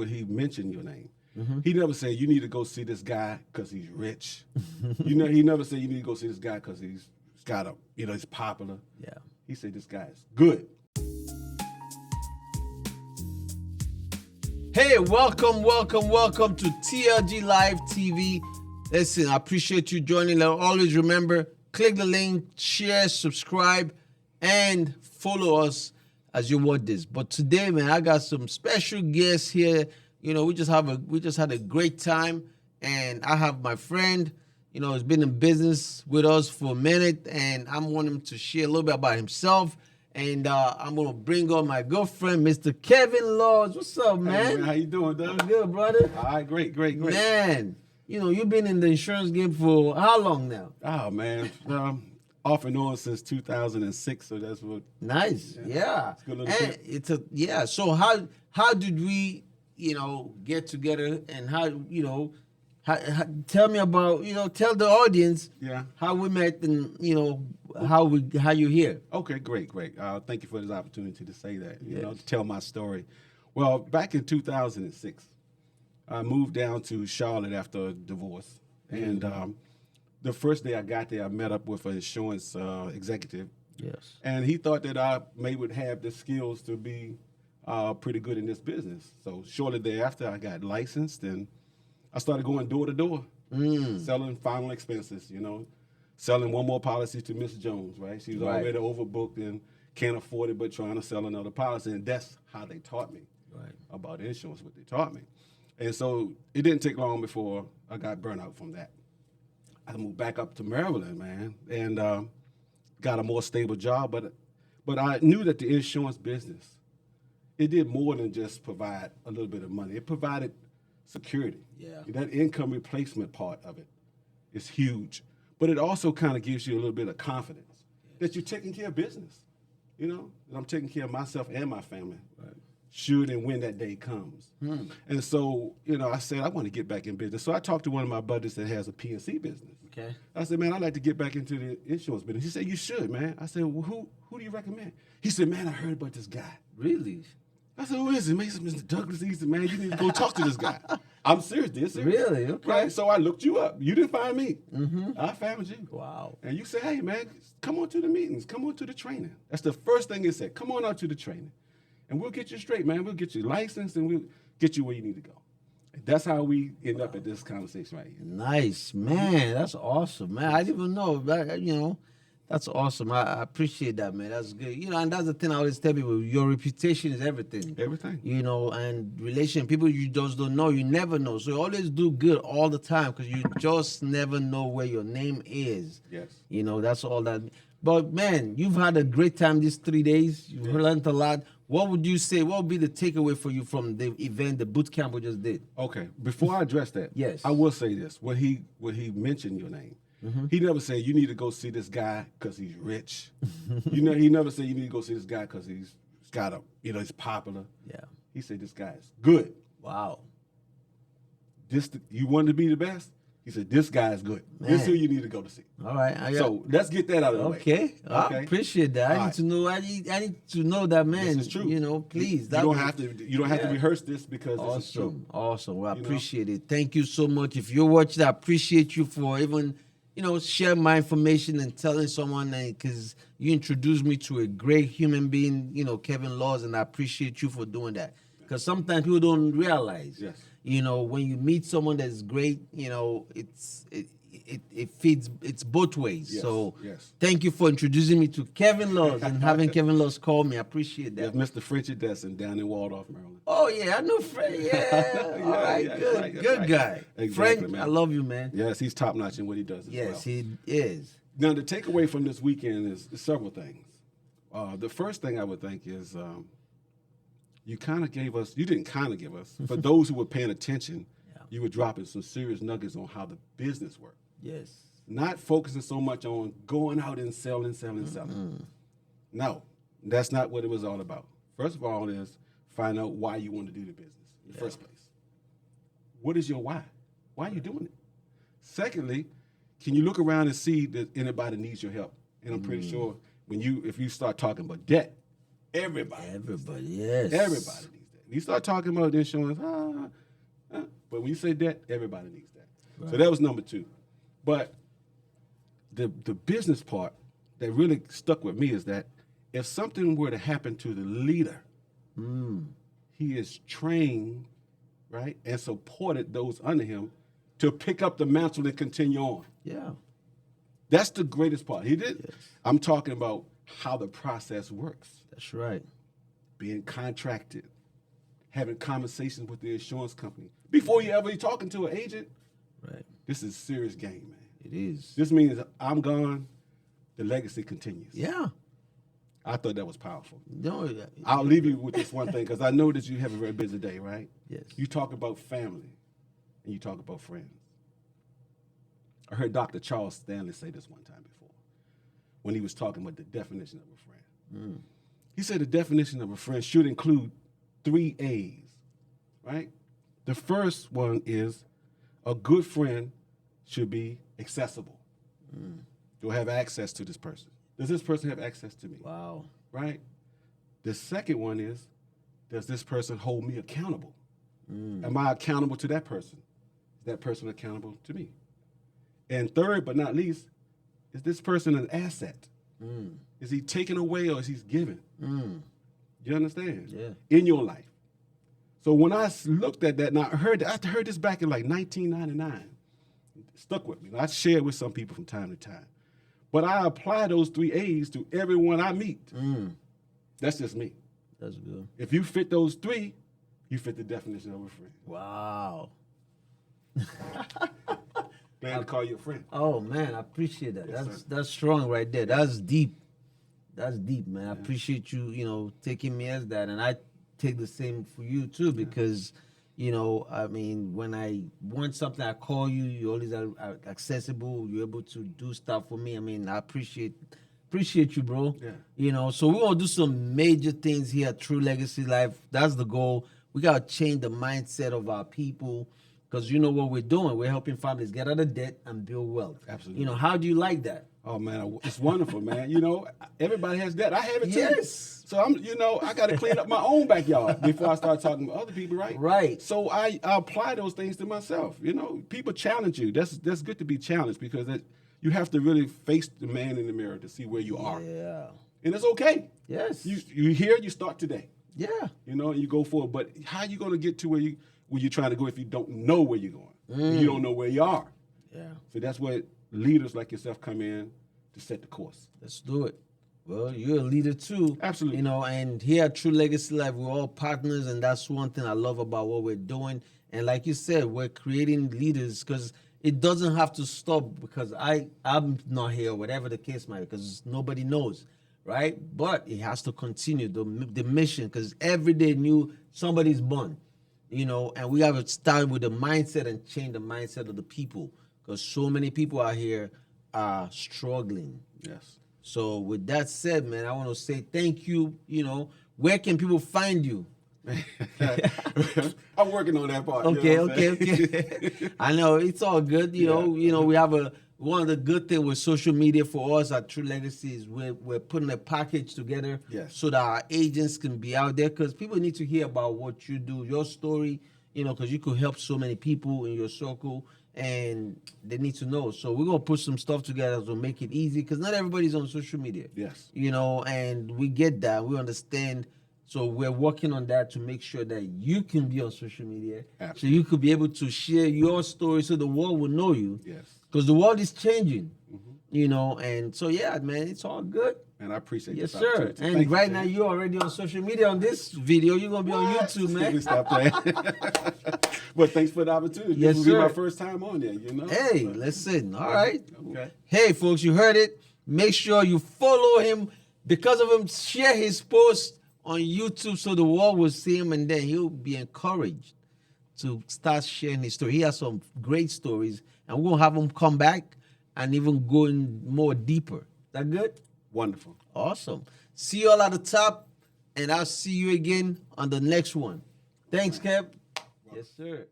When he mentioned your name, he never said you need to go see this guy because he's rich. He never said you need to go see this guy because he's got a, he's popular. Yeah. He said this guy is good. Hey, welcome to TLG Live TV. Listen, I appreciate you joining. Always remember, click the link, share, subscribe, and follow us as you watch this. But today, man, I got some special guests here. We just had a great time, and I have my friend. He's been in business with us for a minute, and I'm wanting him to share a little bit about himself. And I'm gonna bring on my good friend, Mr. Kelvin Laws. What's up, man? Hey, man, how you doing, Doug? I'm good, brother. All right, great. Man, you've been in the insurance game for how long now? Oh man, off and on since 2006. So that's what. Nice, yeah. It's a good little trip. So how did we, get together, and how tell me about, tell the audience, how we met, and how you're here. Okay, great. Thank you for this opportunity to say that. To tell my story. Well, back in 2006, I moved down to Charlotte after a divorce, and the first day I got there, I met up with an insurance executive. Yes. And he thought that I would have the skills to be pretty good in this business. So shortly thereafter, I got licensed, and I started going door to door, selling final expenses, selling one more policy to Miss Jones, right? She was already overbooked and can't afford it, but trying to sell another policy. And that's how they taught me about insurance, what they taught me. And so it didn't take long before I got burnt out from that. I moved back up to Maryland, man, and got a more stable job. But I knew that the insurance business, it did more than just provide a little bit of money. It provided security. Yeah. That income replacement part of it is huge. But it also kind of gives you a little bit of confidence that you're taking care of business, that I'm taking care of myself and my family, should and when that day comes. And so, I said, I want to get back in business. So I talked to one of my buddies that has a P&C business. Okay. I said, man, I'd like to get back into the insurance business. He said, you should, man. I said, well, who do you recommend? He said, man, I heard about this guy. Really? I said, who is it? Man, he said, Mr. Douglas. He said, man, you need to go talk to this guy. I'm serious, this. Really? Okay. Right? So I looked you up. You didn't find me. I found you. Wow. And you said, hey, man, come on to the meetings. Come on to the training. That's the first thing it said. Come on out to the training. And we'll get you straight, man. We'll get you licensed, and we'll get you where you need to go. And that's how we end up at this conversation right here. Nice, man. That's awesome, man. I didn't even know that, that's awesome. I appreciate that, man. That's good. And that's the thing I always tell people. Your reputation is everything. Everything. And relation, people you just don't know, you never know. So you always do good all the time because you just never know where your name is. Yes. That's all that. But, man, you've had a great time these 3 days. You've learned a lot. What would you say? What would be the takeaway for you from the event, the boot camp we just did? Okay. Before I address that, yes, I will say this. When he mentioned your name, he never said you need to go see this guy because he's rich. He never said you need to go see this guy because he's got a, he's popular. Yeah. He said this guy is good. Wow. You want to be the best? He said this guy is good. Man. This is who you need to go to see. All right. So let's get that out of the way. Okay. I appreciate that. I need to know. I need to know that, man. This is true. Please. You don't have to rehearse this because this is true. Awesome. Well, I appreciate it. Thank you so much. If you're watching, I appreciate you for even share my information and telling someone, because you introduced me to a great human being, Kelvin Laws, and I appreciate you for doing that. Because sometimes people don't realize. Yes. When you meet someone that's great, it feeds, it's both ways. Yes, so yes. Thank you for introducing me to Kelvin Laws and having Kelvin Laws call me. I appreciate that. Yes, Mr. Frenchie Desson down in Waldorf, Maryland. Oh, yeah, I know French. Yeah. All right, good guy. Exactly, French, man. I love you, man. Yes, he's top-notch in what he does as well. Yes, he is. Now, the takeaway from this weekend is several things. The first thing I would think is you didn't kind of give us, for those who were paying attention, you were dropping some serious nuggets on how the business worked. Yes. Not focusing so much on going out and selling. No, that's not what it was all about. First of all is find out why you want to do the business in the first place. What is your why? Why are you doing it? Secondly, can you look around and see that anybody needs your help? And I'm pretty sure if you start talking about debt, everybody yes. Everybody needs that. You start talking about insurance, but when you say debt, everybody needs that. Right. So that was number 2. But the business part that really stuck with me is that if something were to happen to the leader, he is trained, right, and supported those under him to pick up the mantle and continue on. Yeah. That's the greatest part. He did. Yes. I'm talking about how the process works. That's right. Being contracted, having conversations with the insurance company before you ever talking to an agent. Right. This is a serious game, man. It is. This means I'm gone, the legacy continues. Yeah. I thought that was powerful. No, I'll leave you with this one thing because I know that you have a very busy day, right? Yes. You talk about family and you talk about friends. I heard Dr. Charles Stanley say this one time before when he was talking about the definition of a friend. He said the definition of a friend should include 3 A's, right? The first one is a good friend should be accessible. You'll have access to this person. Does this person have access to me? Wow. Right? The second one is, does this person hold me accountable? Am I accountable to that person? Is that person accountable to me? And third, but not least, is this person an asset? Is he taken away or is he given? You understand? Yeah. In your life. So when I looked at that, and I heard this back in like 1999. It stuck with me. I share it with some people from time to time. But I apply those 3 A's to everyone I meet. That's just me. That's good. If you fit those 3, you fit the definition of a friend. Wow. Glad to call you a friend. Oh, man, I appreciate that. Yes, That's strong right there. That's deep. That's deep, man. I appreciate you, taking me as that. And I take the same for you, too, because, I mean, when I want something, I call you. You're always accessible. You're able to do stuff for me. I mean, I appreciate you, bro. Yeah. So we're going to do some major things here at True Legacy Life. That's the goal. We got to change the mindset of our people. Because you know what we're doing. We're helping families get out of debt and build wealth. Absolutely. How do you like that? Oh, man, it's wonderful, man. Everybody has debt. I have it, too. Yes. So, I got to clean up my own backyard before I start talking to other people, right? Right. So, I apply those things to myself. People challenge you. That's good to be challenged because you have to really face the man in the mirror to see where you are. Yeah. And it's okay. Yes. You here, you start today. Yeah. And you go forward. But how are you going to get to where you're trying to go if you don't know where you're going? You don't know where you are. Yeah. So that's where leaders like yourself come in to set the course. Let's do it. Well, you're a leader too. Absolutely. And here at True Legacy Life, we're all partners, and that's one thing I love about what we're doing. And like you said, we're creating leaders because it doesn't have to stop because I'm not here, whatever the case might be, because nobody knows, right? But it has to continue, the mission, because every day new, somebody's born. And we have to start with the mindset and change the mindset of the people because so many people out here are struggling. Yes. So with that said, man, I want to say thank you. Where can people find you? I'm working on that part. Okay. I know it's all good. We have one of the good things with social media for us at True Legacy is we're putting a package together so that our agents can be out there because people need to hear about what you do, your story, because you could help so many people in your circle and they need to know. So we're going to put some stuff together to make it easy because not everybody's on social media. Yes. And we get that. We understand. So we're working on that to make sure that you can be on social media. Absolutely. So you could be able to share your story so the world will know you. Yes. Because the world is changing, and so, yeah, man, it's all good. And I appreciate it. Yes, sir. And right now, you're already on social media on this video. You're going to be on YouTube, man. We stop playing. But thanks for the opportunity. Yes, this will be my first time on there, Hey, listen. All right. Okay. Hey, folks, you heard it. Make sure you follow him. Because of him, share his post on YouTube so the world will see him, and then he'll be encouraged to start sharing his story. He has some great stories, and we're going to have him come back and even go in more deeper. That good? Wonderful. Awesome. See you all at the top, and I'll see you again on the next one. Thanks, Kev. Yes, sir.